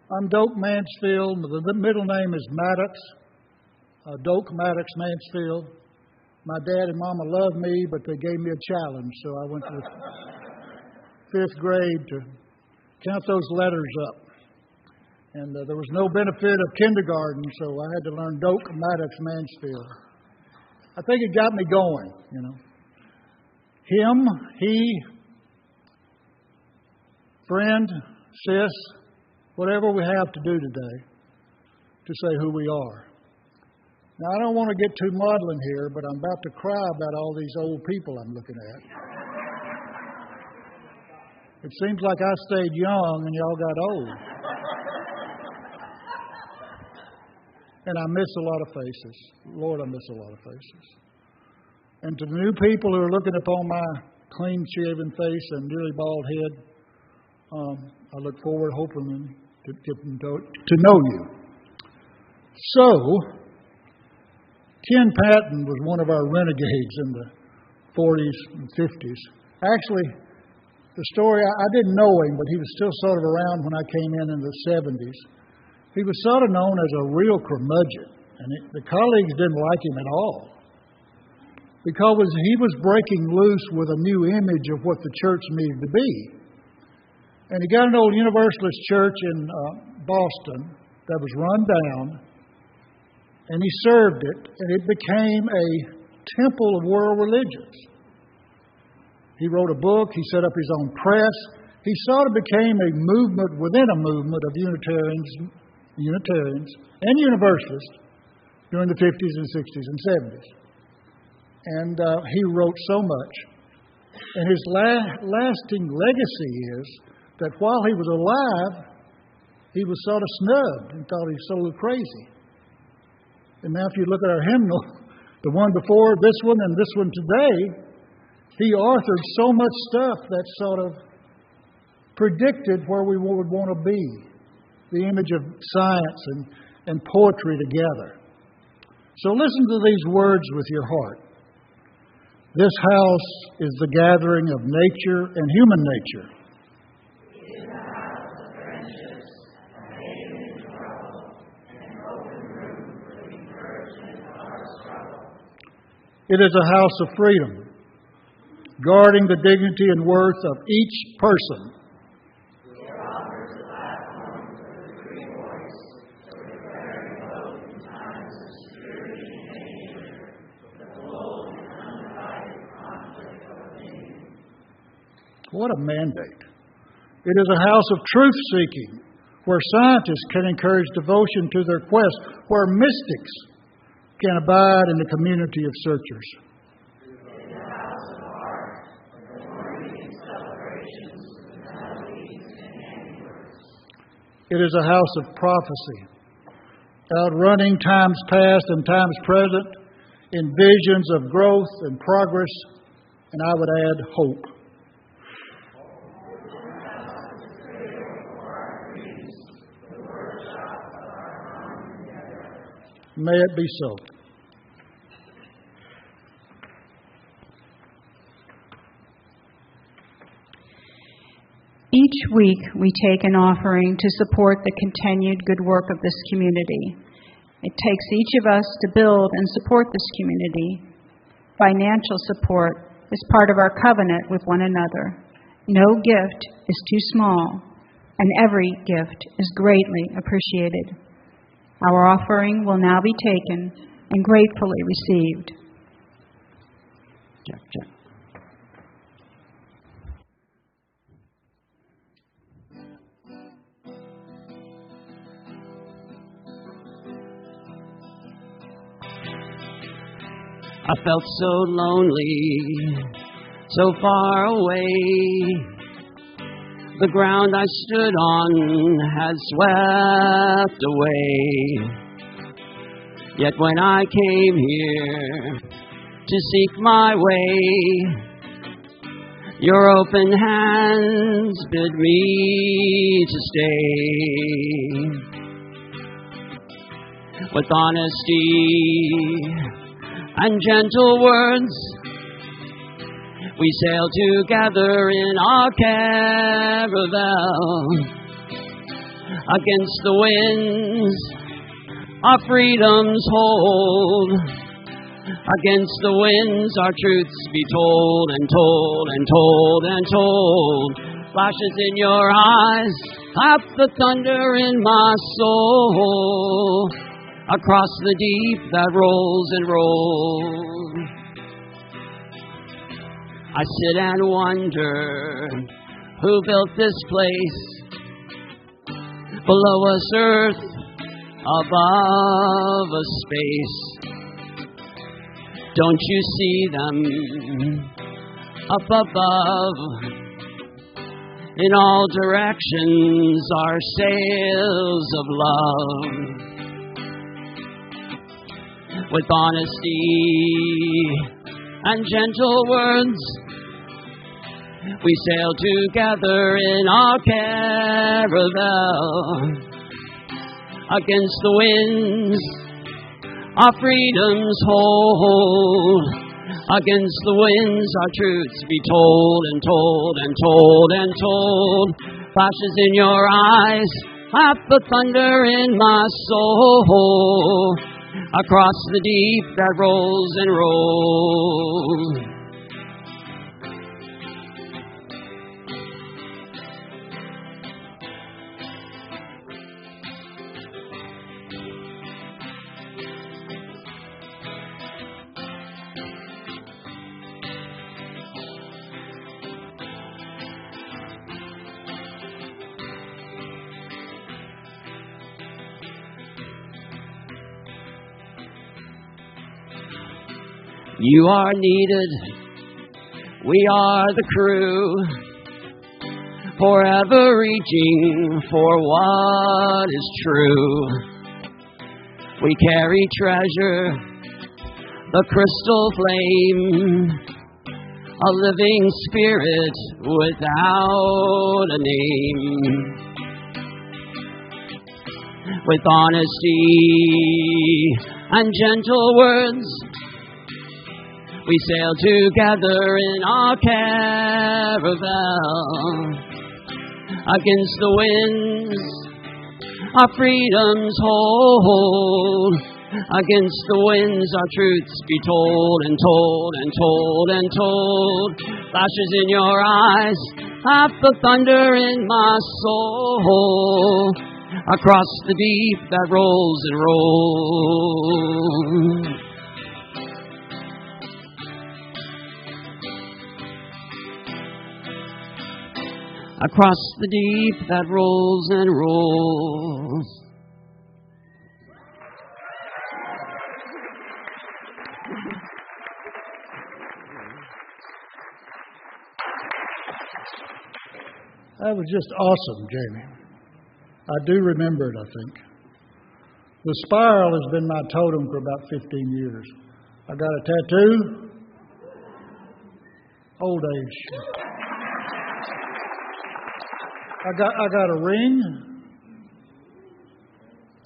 I'm Doak Mansfield. The middle name is Maddox. Doak Maddox Mansfield. My dad and mama love me, but they gave me a challenge, so I went to the 5th grade to count those letters up. And there was no benefit of kindergarten, so I had to learn Doak Maddox Mansfield. I think it got me going, you know. Him, he, friend, sis, whatever we have to do today to say who we are. Now, I don't want to get too maudlin here, but I'm about to cry about all these old people I'm looking at. It seems like I stayed young and y'all got old. And I miss a lot of faces. Lord, I miss a lot of faces. And to the new people who are looking upon my clean-shaven face and nearly bald head, I look forward, hoping to get them to know you. So, Ken Patton was one of our renegades in the 40s and 50s. Actually, the story, I didn't know him, but he was still sort of around when I came in the 70s. He was sort of known as a real curmudgeon, and the colleagues didn't like him at all because he was breaking loose with a new image of what the church needed to be. And he got an old Universalist church in Boston that was run down, and he served it, and it became a temple of world religions. He wrote a book. He set up his own press. He sort of became a movement within a movement of Unitarians and Universalists during the 50s and 60s and 70s. And he wrote so much. And his lasting legacy is that while he was alive, he was sort of snubbed and thought he was so crazy. And now if you look at our hymnal, the one before this one and this one today, he authored so much stuff that sort of predicted where we would want to be. The image of science and poetry together. So listen to these words with your heart. This house is the gathering of nature and human nature. It is a house of freedom, guarding the dignity and worth of each person. What a mandate. It is a house of truth-seeking, where scientists can encourage devotion to their quest, where mystics can abide in the community of searchers. It is a house of art, adorning celebrations with melodies and handiworks. It is a house of prophecy, outrunning times past and times present in visions of growth and progress, and I would add hope. May it be so. Each week we take an offering to support the continued good work of this community. It takes each of us to build and support this community. Financial support is part of our covenant with one another. No gift is too small, and every gift is greatly appreciated. Our offering will now be taken and gratefully received. Check. I felt so lonely, so far away. The ground I stood on had swept away. Yet when I came here to seek my way, your open hands bid me to stay. With honesty and gentle words, we sailed together in our caravel, against the winds, our freedoms hold. Against the winds, our truths be told and told and told and told. Flashes in your eyes, clap the thunder in my soul. Across the deep that rolls and rolls, I sit and wonder who built this place. Below us earth, above us space. Don't you see them up above? In all directions are sails of love. With honesty and gentle words, we sail together in our caravel. Against the winds, our freedoms hold. Against the winds, our truths be told and told and told and told. Flashes in your eyes, clap the thunder in my soul. Across the deep that rolls and rolls. You are needed, we are the crew, forever reaching for what is true. We carry treasure, the crystal flame, a living spirit without a name. With honesty and gentle words, we sail together in our caravel. Against the winds, our freedoms hold. Against the winds, our truths be told and told and told and told. Flashes in your eyes, clap the thunder in my soul. Across the deep that rolls and rolls. Across the deep that rolls and rolls. That was just awesome, Jamie. I do remember it, I think. The spiral has been my totem for about 15 years. I got a tattoo. Old age. I got a ring.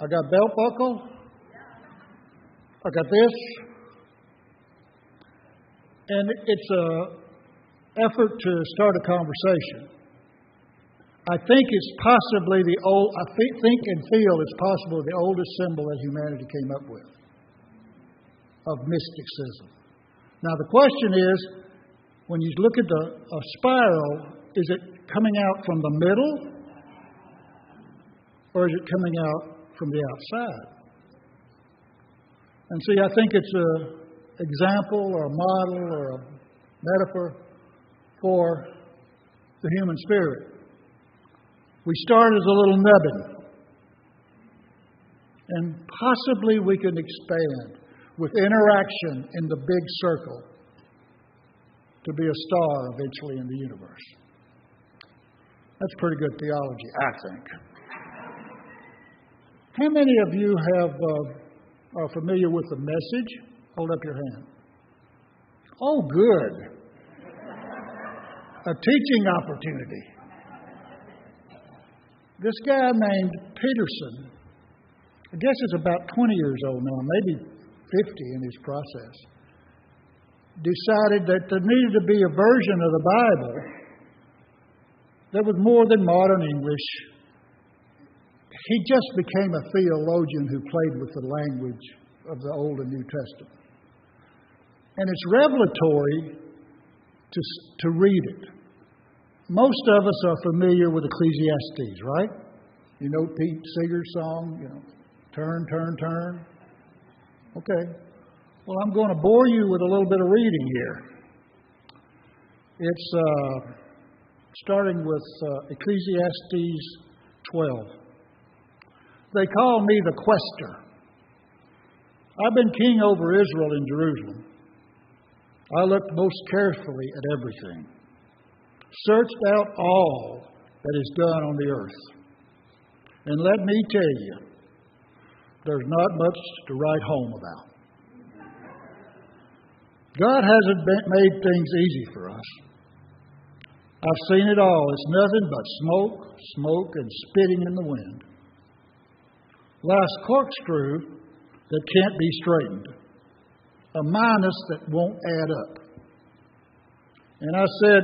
I got belt buckle. I got this. And it's an effort to start a conversation. I think it's possibly the old, I think and feel it's possibly the oldest symbol that humanity came up with of mysticism. Now the question is, when you look at a spiral, is it coming out from the middle or is it coming out from the outside? And see, I think it's an example or a model or a metaphor for the human spirit. We start as a little nubbin, and possibly we can expand with interaction in the big circle to be a star eventually in the universe. That's pretty good theology, I think. How many of you are familiar with the Message? Hold up your hand. Oh, good. A teaching opportunity. This guy named Peterson, I guess he's about 20 years old now, maybe 50 in his process, decided that there needed to be a version of the Bible that was more than modern English he just became a theologian who played with the language of the Old and New Testament. And it's revelatory to read it. Most of us are familiar with Ecclesiastes, right? You know Pete Seeger's song, turn, turn, turn. Okay. Well, I'm going to bore you with a little bit of reading here. It's starting with Ecclesiastes 12. They call me the quester. I've been king over Israel in Jerusalem. I looked most carefully at everything, searched out all that is done on the earth. And let me tell you, there's not much to write home about. God hasn't made things easy for us. I've seen it all. It's nothing but smoke, and spitting in the wind. Life's corkscrew that can't be straightened. A minus that won't add up. And I said,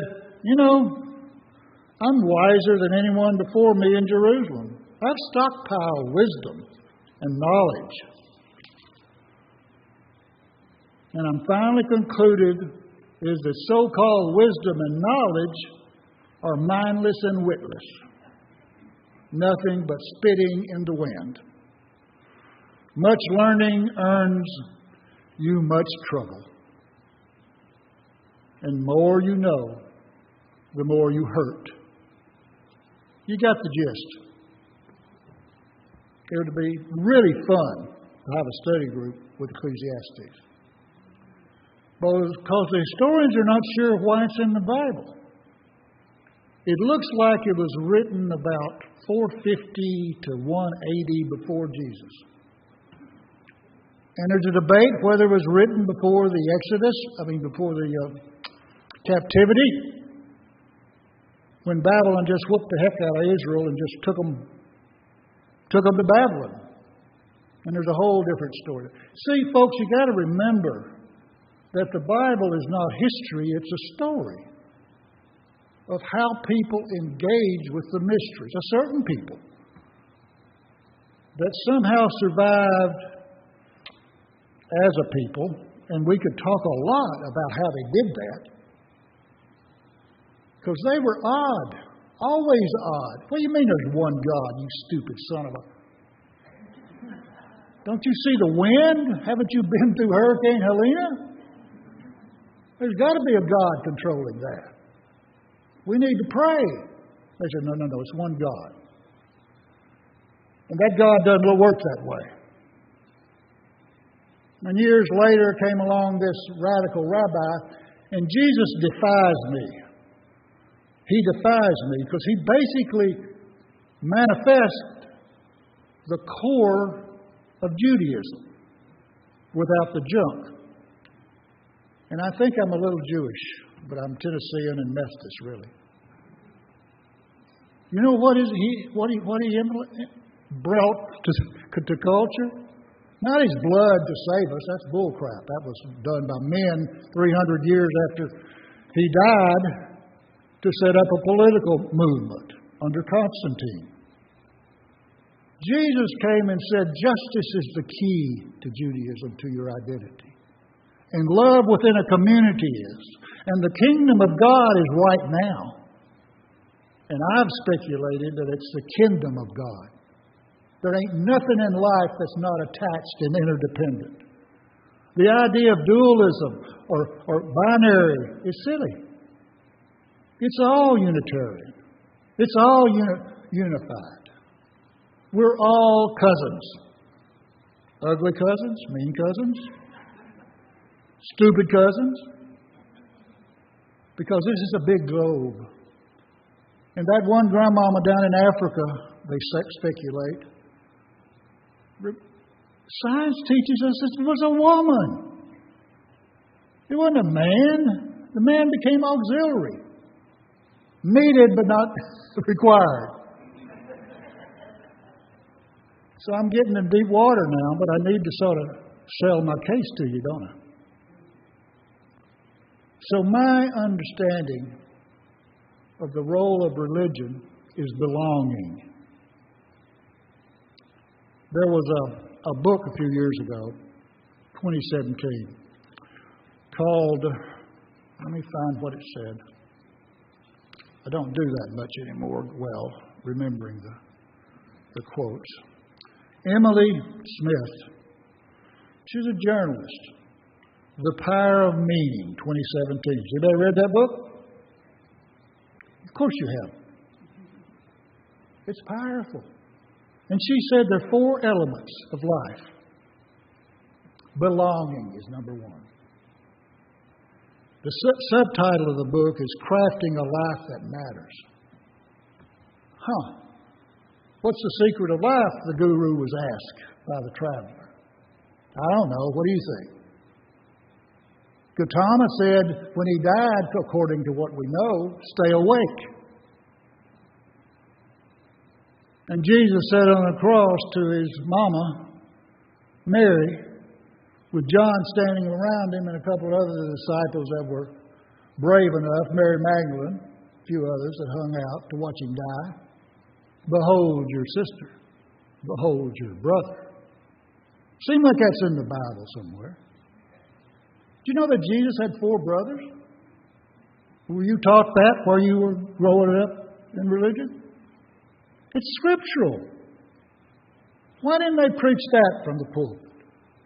I'm wiser than anyone before me in Jerusalem. I've stockpiled wisdom and knowledge. And I'm finally concluded is that so-called wisdom and knowledge are mindless and witless. Nothing but spitting in the wind. Much learning earns you much trouble. And more you know, the more you hurt. You got the gist. It would be really fun to have a study group with Ecclesiastes. Because the historians are not sure why it's in the Bible. It looks like it was written about 450 to 180 before Jesus. And there's a debate whether it was written before the Exodus, before the captivity, when Babylon just whooped the heck out of Israel and just took them to Babylon. And there's a whole different story. See, folks, you got to remember that the Bible is not history, it's a story of how people engage with the mysteries. A certain people that somehow survived as a people, and we could talk a lot about how they did that, because they were odd, always odd. What do you mean there's one God, you stupid son of a... Don't you see the wind? Haven't you been through Hurricane Helena? There's got to be a God controlling that. We need to pray. They said, no, it's one God. And that God doesn't work that way. And years later came along this radical rabbi, and Jesus defies me. He defies me because he basically manifests the core of Judaism without the junk. And I think I'm a little Jewish, but I'm Tennessean and Methodist, really. You know what he brought to culture? Not his blood to save us. That's bullcrap. That was done by men 300 years after he died to set up a political movement under Constantine. Jesus came and said, justice is the key to Judaism, to your identity. And love within a community is. And the kingdom of God is right now. And I've speculated that it's the kingdom of God. There ain't nothing in life that's not attached and interdependent. The idea of dualism or binary is silly. It's all Unitarian. It's all unified. We're all cousins. Ugly cousins, mean cousins, stupid cousins. Because this is a big globe. And that one grandmama down in Africa, they speculate, science teaches us it was a woman. It wasn't a man. The man became auxiliary. Needed but not required. So I'm getting in deep water now, but I need to sort of sell my case to you, don't I? So my understanding of the role of religion is belonging. There was a book a few years ago, 2017, called, let me find what it said. I don't do that much anymore, well, remembering the quotes. Emily Smith, she's a journalist. The Power of Meaning, 2017. Has anybody read that book? Of course you have. It's powerful. And she said there are 4 elements of life. Belonging is number 1. The subtitle of the book is Crafting a Life That Matters. What's the secret of life? The guru was asked by the traveler. I don't know. What do you think? Gautama said when he died, according to what we know, stay awake. And Jesus said on the cross to his mama, Mary, with John standing around him and a couple of other disciples that were brave enough, Mary Magdalene, a few others that hung out to watch him die, behold your sister, behold your brother. Seems like that's in the Bible somewhere. Do you know that Jesus had 4 brothers? Were you taught that while you were growing up in religion? It's scriptural. Why didn't they preach that from the pulpit?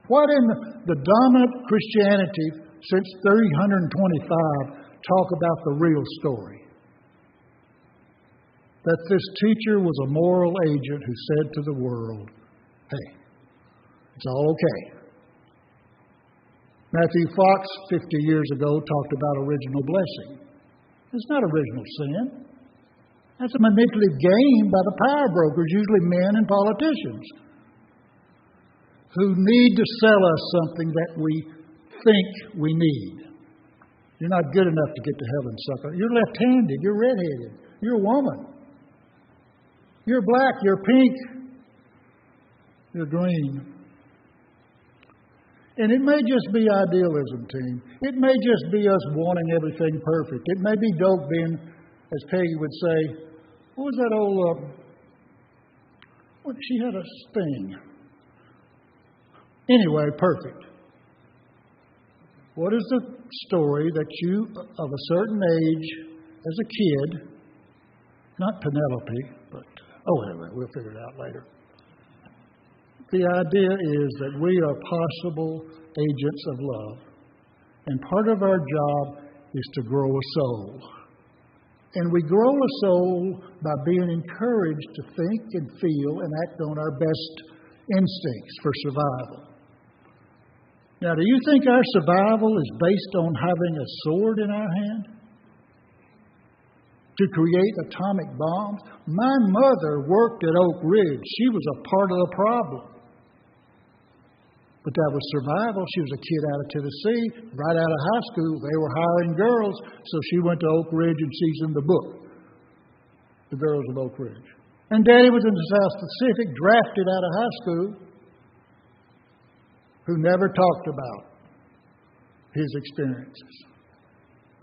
Why didn't the dominant Christianity since 325 talk about the real story? That this teacher was a moral agent who said to the world, hey, it's all okay. Matthew Fox, 50 years ago, talked about original blessing. It's not original sin. That's a manipulative game by the power brokers, usually men and politicians, who need to sell us something that we think we need. You're not good enough to get to heaven, sucker. You're left-handed. You're red-headed. You're a woman. You're black. You're pink. You're green. And it may just be idealism, team. It may just be us wanting everything perfect. It may be Doak being, as Peggy would say, what was that old, she had a thing. Anyway, perfect. What is the story that you, of a certain age, as a kid, not Penelope, but, anyway, we'll figure it out later. The idea is that we are possible agents of love. And part of our job is to grow a soul. And we grow a soul by being encouraged to think and feel and act on our best instincts for survival. Now, do you think our survival is based on having a sword in our hand? To create atomic bombs? My mother worked at Oak Ridge. She was a part of the problem. But that was survival. She was a kid out of Tennessee, right out of high school. They were hiring girls, so she went to Oak Ridge and seasoned the book, The Girls of Oak Ridge. And Daddy was in the South Pacific, drafted out of high school, who never talked about his experiences.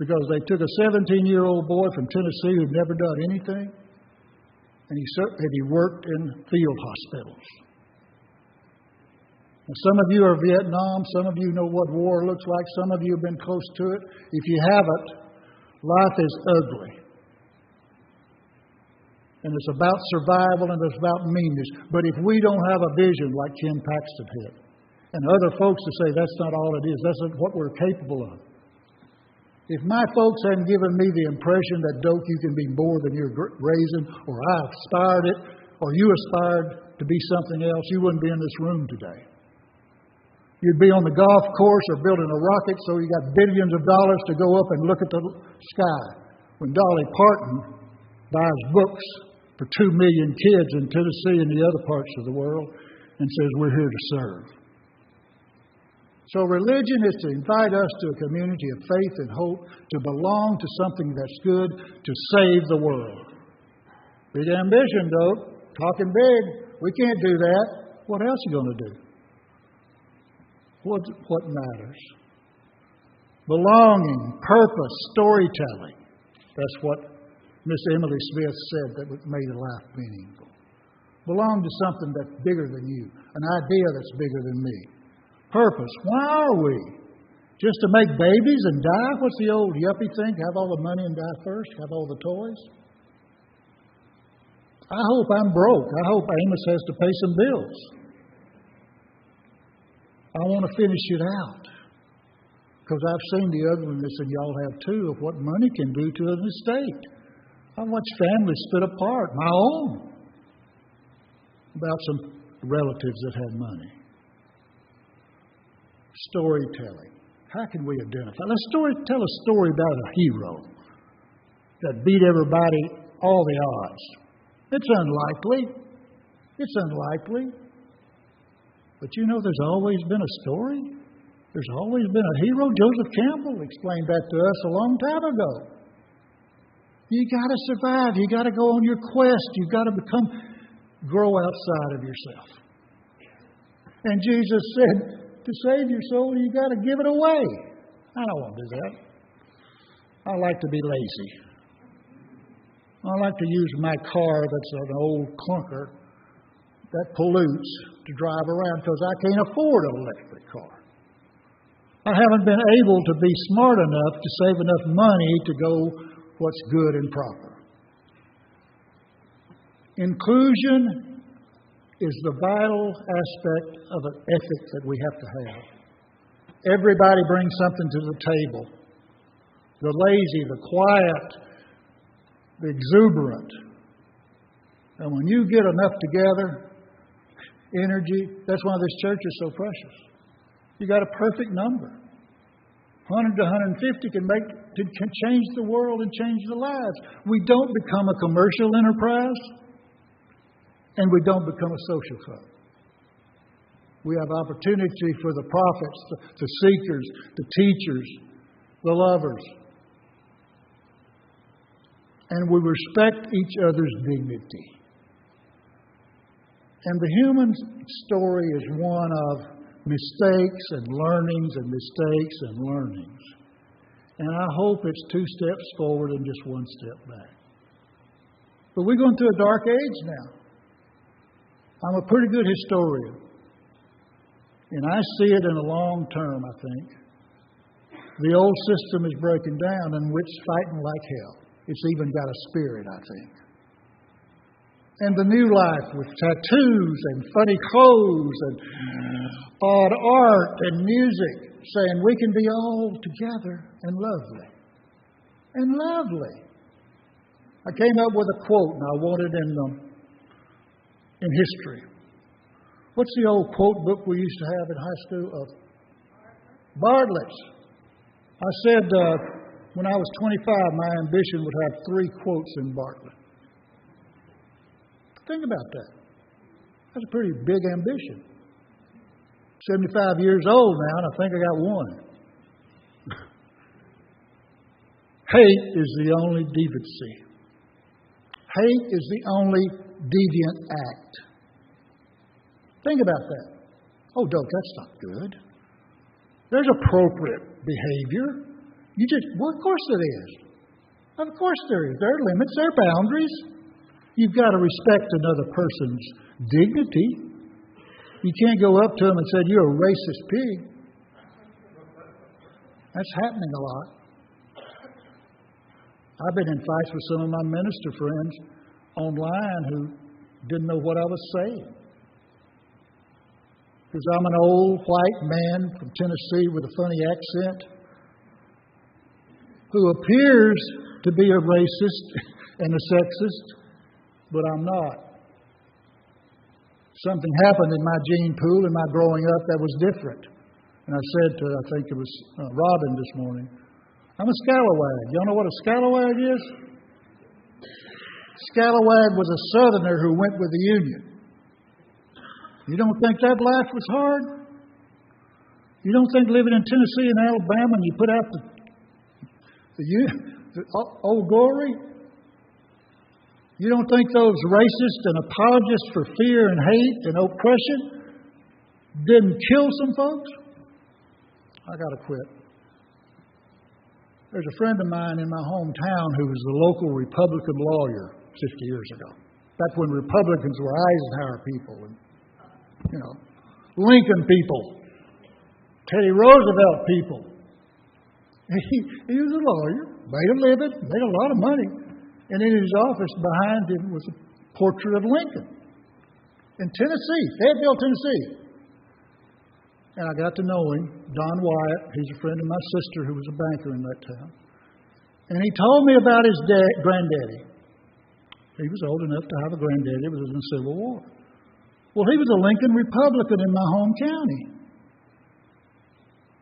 Because they took a 17-year-old boy from Tennessee who'd never done anything, and he worked in field hospitals. Some of you are Vietnam. Some of you know what war looks like. Some of you have been close to it. If you haven't, life is ugly. And it's about survival and it's about meanness. But if we don't have a vision like Ken Paxton had, and other folks to say that's not all it is, that's what we're capable of. If my folks hadn't given me the impression that, Doak, you can be more than you're raising, or I aspired it, or you aspired to be something else, you wouldn't be in this room today. You'd be on the golf course or building a rocket so you got billions of dollars to go up and look at the sky. When Dolly Parton buys books for 2 million kids in Tennessee and the other parts of the world and says, we're here to serve. So religion is to invite us to a community of faith and hope, to belong to something that's good, to save the world. Big ambition, though. Talking big. We can't do that. What else are you going to do? What matters? Belonging, purpose, storytelling. That's what Miss Emily Smith said that made life meaningful. belong to something that's bigger than you, an idea that's bigger than me. Purpose. Why are we? Just to make babies and die? What's the old yuppie thing? Have all the money and die first? Have all the toys? I hope I'm broke. I hope Amos has to pay some bills. I want to finish it out. Because I've seen the ugliness, and y'all have too, of what money can do to an estate. I've watched families split apart, my own, about some relatives that had money. Storytelling. How can we identify? Let's tell a story about a hero that beat everybody, all the odds. It's unlikely. It's unlikely. But you know, there's always been a story. There's always been a hero. Joseph Campbell explained that to us a long time ago. You got to survive. You got to go on your quest. You got to grow outside of yourself. And Jesus said, to save your soul, you got to give it away. I don't want to do that. I like to be lazy. I like to use my car that's an old clunker that pollutes to drive around because I can't afford an electric car. I haven't been able to be smart enough to save enough money to go what's good and proper. Inclusion is the vital aspect of an ethic that we have to have. Everybody brings something to the table. The lazy, the quiet, the exuberant. And when you get enough together, energy, that's why this church is so precious. You got a perfect number. 100 to 150 can change the world and change the lives. We don't become a commercial enterprise, and we don't become a social club. We have opportunity for the prophets, the seekers, the teachers, the lovers. And we respect each other's dignity. And the human story is one of mistakes and learnings and mistakes and learnings. And I hope it's 2 steps forward and just 1 step back. But we're going through a dark age now. I'm a pretty good historian. And I see it in the long term, I think. The old system is breaking down, and it's fighting like hell. It's even got a spirit, I think. And the new life with tattoos and funny clothes and odd art and music, saying we can be all together and lovely. And lovely. I came up with a quote, and I want it in history. What's the old quote book we used to have in high school? Bartlett's. I said when I was 25, my ambition would have 3 quotes in Bartlett. Think about that. That's a pretty big ambition. 75 years old now, and I think I got 1. Hate is the only deviancy. Hate is the only deviant act. Think about that. Oh, Doak, that's not good. There's appropriate behavior. Well, of course it is. Of course there is. There are limits, there are boundaries. You've got to respect another person's dignity. You can't go up to them and say, you're a racist pig. That's happening a lot. I've been in fights with some of my minister friends online who didn't know what I was saying. Because I'm an old white man from Tennessee with a funny accent who appears to be a racist and a sexist, but I'm not. Something happened in my gene pool in my growing up that was different. And I said to, I think it was Robin this morning, I'm a scalawag. Y'all know what a scalawag is? Scalawag was a southerner who went with the Union. You don't think that life was hard? You don't think living in Tennessee and Alabama and you put out the old glory? You don't think those racists and apologists for fear and hate and oppression didn't kill some folks? I got to quit. There's a friend of mine in my hometown who was the local Republican lawyer 50 years ago. Back when Republicans were Eisenhower people and, Lincoln people, Teddy Roosevelt people. He was a lawyer, made a living, made a lot of money. And in his office behind him was a portrait of Lincoln in Tennessee, Fayetteville, Tennessee. And I got to know him, Don Wyatt. He's a friend of my sister who was a banker in that town. And he told me about his granddaddy. He was old enough to have a granddaddy. It was in the Civil War. Well, he was a Lincoln Republican in my home county.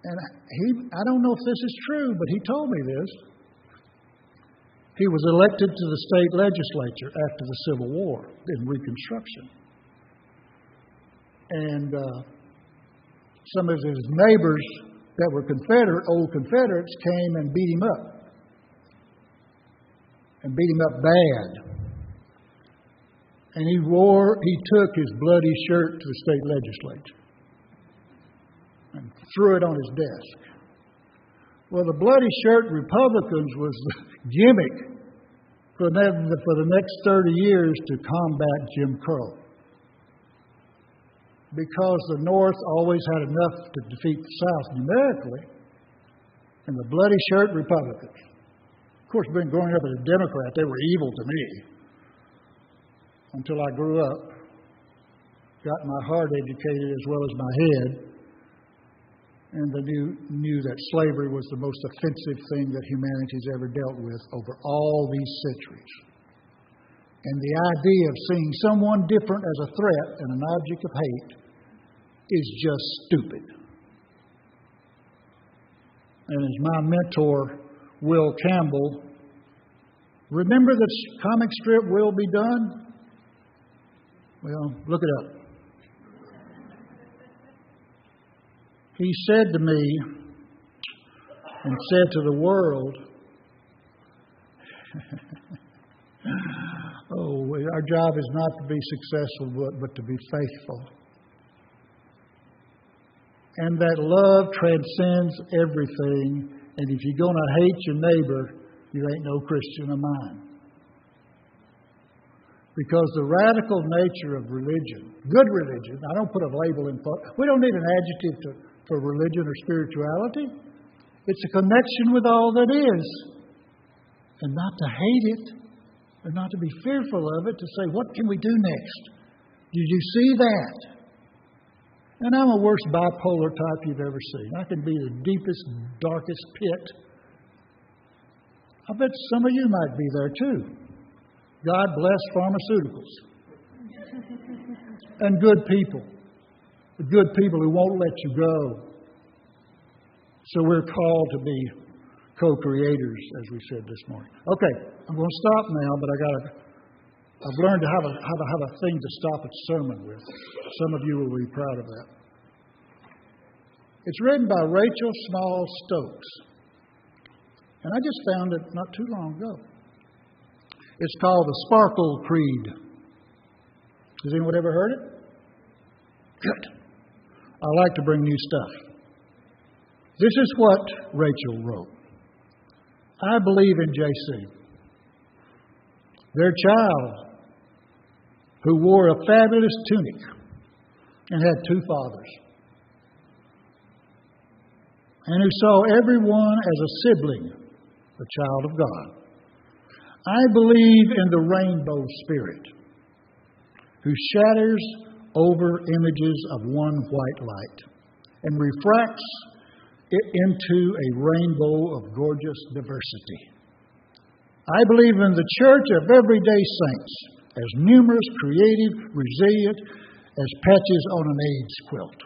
And I don't know if this is true, but he told me this. He was elected to the state legislature after the Civil War in Reconstruction. And some of his neighbors that were old Confederates came and beat him up. And beat him up bad. And he took his bloody shirt to the state legislature and threw it on his desk. Well, the bloody shirt Republicans was the gimmick for the next 30 years to combat Jim Crow. Because the North always had enough to defeat the South numerically, and the bloody shirt Republicans. Of course, being growing up as a Democrat, they were evil to me. Until I grew up, got my heart educated as well as my head, and I knew that slavery was the most offensive thing that humanity's ever dealt with over all these centuries. And the idea of seeing someone different as a threat and an object of hate is just stupid. And as my mentor, Will Campbell, remember the comic strip Will Be Done? Well, look it up. He said to me and said to the world, our job is not to be successful, but to be faithful. And that love transcends everything. And if you're going to hate your neighbor, you ain't no Christian of mine. Because the radical nature of religion, good religion, I don't put a label in front. We don't need an adjective for religion or spirituality. It's a connection with all that is. And not to hate it, and not to be fearful of it, to say, what can we do next? Did you see that? And I'm the worst bipolar type you've ever seen. I can be the deepest, darkest pit. I bet some of you might be there too. God bless pharmaceuticals. And good people. The good people who won't let you go. So we're called to be co-creators, as we said this morning. Okay, I'm going to stop now, but I've learned how to have a thing to stop a sermon with. Some of you will be proud of that. It's written by Rachel Small Stokes. And I just found it not too long ago. It's called the Sparkle Creed. Has anyone ever heard it? Good. I like to bring new stuff. This is what Rachel wrote. I believe in JC. Their child, who wore a fabulous tunic and had two fathers, and who saw everyone as a sibling, a child of God. I believe in the rainbow spirit, who shatters over images of one white light and refracts it into a rainbow of gorgeous diversity. I believe in the church of everyday saints, as numerous, creative, resilient as patches on an AIDS quilt.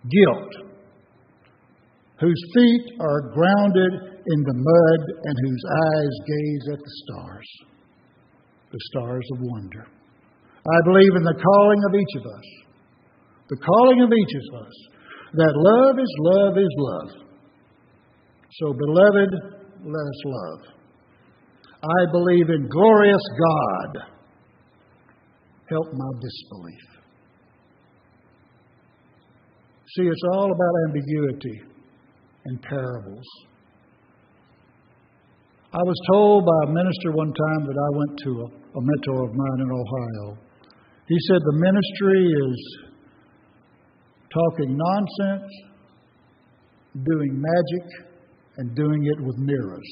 Guilt, whose feet are grounded in the mud and whose eyes gaze at the stars of wonder. I believe in the calling of each of us, that love is love. So, beloved, let us love. I believe in glorious God. Help my disbelief. See, it's all about ambiguity and parables. I was told by a minister one time that I went to a mentor of mine in Ohio. He said the ministry is talking nonsense, doing magic, and doing it with mirrors.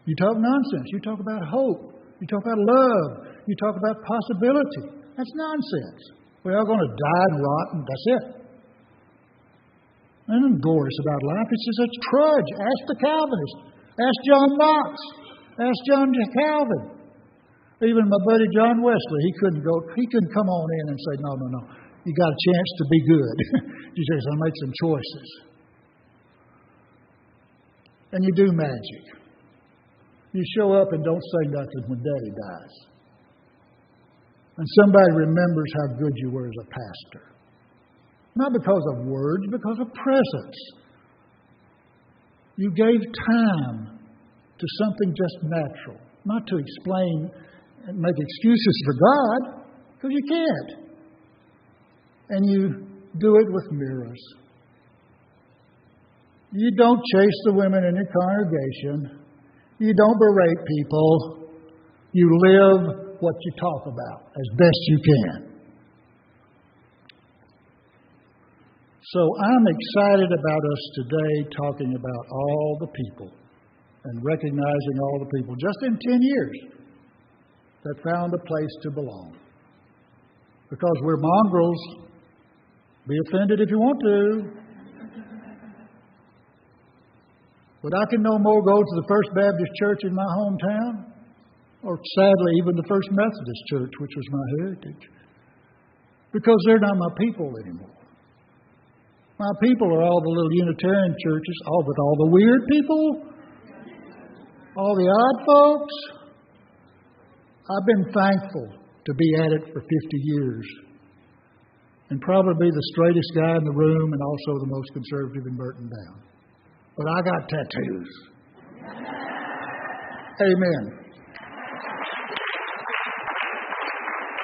You talk nonsense. You talk about hope. You talk about love. You talk about possibility. That's nonsense. We're all going to die and rot, and that's it. Nothing glorious about life. It's just a trudge. Ask the Calvinist. Ask John Knox. Ask John Calvin. Even my buddy John Wesley, he couldn't come on in and say, no. You got a chance to be good. You just got to make some choices. And you do magic. You show up and don't say nothing when Daddy dies. And somebody remembers how good you were as a pastor. Not because of words, because of presence. You gave time to something just natural. Not to explain and make excuses for God, because you can't. And you do it with mirrors. You don't chase the women in your congregation. You don't berate people. You live what you talk about as best you can. So I'm excited about us today talking about all the people and recognizing all the people just in 10 years that found a place to belong. Because we're mongrels. Be offended if you want to. But I can no more go to the First Baptist Church in my hometown, or sadly even the First Methodist Church, which was my heritage, because they're not my people anymore. My people are all the little Unitarian churches, all the weird people, all the odd folks. I've been thankful to be at it for 50 years and probably the straightest guy in the room and also the most conservative in Burton Down. But I got tattoos. Amen.